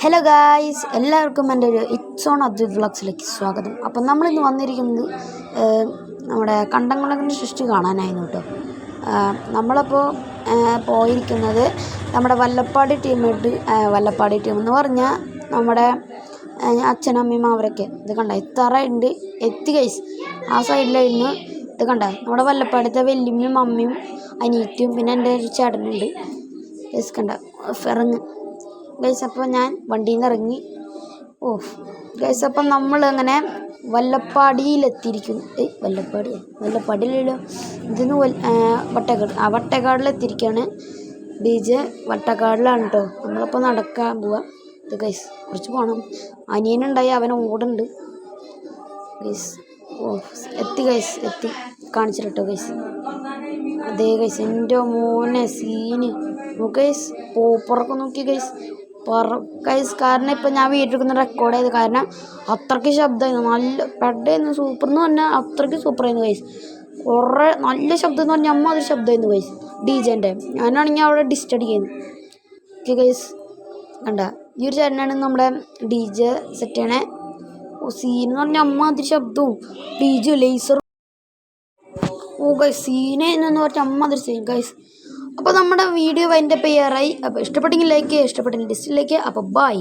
Hello guys, എല്ലാവർക്കും എൻ്റെ ഒരു ഇറ്റ്സ് ഓൺ അദ്വൈത് വ്ളോഗ്സിലേക്ക് സ്വാഗതം. അപ്പം നമ്മളിന്ന് വന്നിരിക്കുന്നത് നമ്മുടെ കണ്ടംകുളത്തിൻ്റെ സൃഷ്ടി കാണാനായിരുന്നു കേട്ടോ. നമ്മളപ്പോൾ പോയിരിക്കുന്നത് നമ്മുടെ വല്ലപ്പാടി ടീം എന്ന് പറഞ്ഞാൽ നമ്മുടെ അച്ഛനമ്മയും അവരൊക്കെ ഇത് കണ്ട ഇത്ര ഉണ്ട് എത്തി ഗൈസ്. ആ സൈഡിലായിരുന്നു ഇത് കണ്ട നമ്മുടെ വല്ലപ്പാടിത്തെ വല്യമ്മയും അമ്മയും അനിയത്തിയും പിന്നെ എൻ്റെ ഒരു ചേട്ടനുണ്ട് ഗൈസ്. കണ്ട ഇറങ്ങി ഗൈസ്. അപ്പോൾ ഞാൻ വണ്ടിയിൽ നിന്ന് ഇറങ്ങി. ഗൈസ്, അപ്പം നമ്മൾ അങ്ങനെ വല്ലപ്പാടിയിലെത്തിയിരിക്കുന്നു. വല്ലപ്പാടിയിലല്ലോ ഇതിന്ന് വട്ടക്കാടിലെത്തിയിരിക്കുകയാണ്. DJ വട്ടക്കാടിലാണ് കേട്ടോ. നമ്മളപ്പോൾ നടക്കാൻ പോവാം. ഇത് ഗൈസ് കുറച്ച് പോകണം. അനിയനുണ്ടായി, അവൻ ഓടുന്നുണ്ട് ഗൈസ്. എത്തി കാണിച്ചിട്ടോ ഗൈസ്. അതേ ഗൈസ്, എൻ്റെ മോനെ സീന് ഗൈസ്. പോപ്പറൊക്കെ നോക്കി ഗൈസ് ഗൈസ്. കാരണം ഇപ്പം ഞാൻ വീട്ടിൽ റെക്കോർഡ് ചെയ്ത് കാരണം അത്രയ്ക്ക് ശബ്ദമായിരുന്നു. നല്ല പെഡായിരുന്നു. സൂപ്പർ എന്ന് പറഞ്ഞാൽ അത്രയ്ക്ക് സൂപ്പറായിരുന്നു ഗൈസ്. കുറേ നല്ല ശബ്ദം എന്ന് പറഞ്ഞാൽ അമ്മ അതൊരു ശബ്ദമായിരുന്നു ഗൈസ്. DJൻ്റെ ഞാനാണെങ്കിൽ അവിടെ ഡിസ്റ്റർബ് ചെയ്യുന്നു. ഓക്കെ ഗൈസ്, കണ്ട ഈ ഒരു ചേട്ടനാണ് നമ്മുടെ DJ സെറ്റ് ചെയ്യണേ. സീൻ എന്ന് പറഞ്ഞാൽ അമ്മ അതിരി ശബ്ദവും DJ ലേസറും ഗൈസ്. സീനെന്ന് പറഞ്ഞാൽ അമ്മ അതിരി സീൻ ഗൈസ്. അപ്പോൾ നമ്മുടെ വീഡിയോ വൈൻഡപ്പ് ചെയ്യാറായി. അപ്പോൾ ഇഷ്ടപ്പെട്ടെങ്കിൽ ലൈക്ക് ചെയ്യുക, ഇഷ്ടപ്പെട്ടെങ്കിൽ ഡിസ്ലൈക്ക് ചെയ്യുക. അപ്പോൾ ബൈ.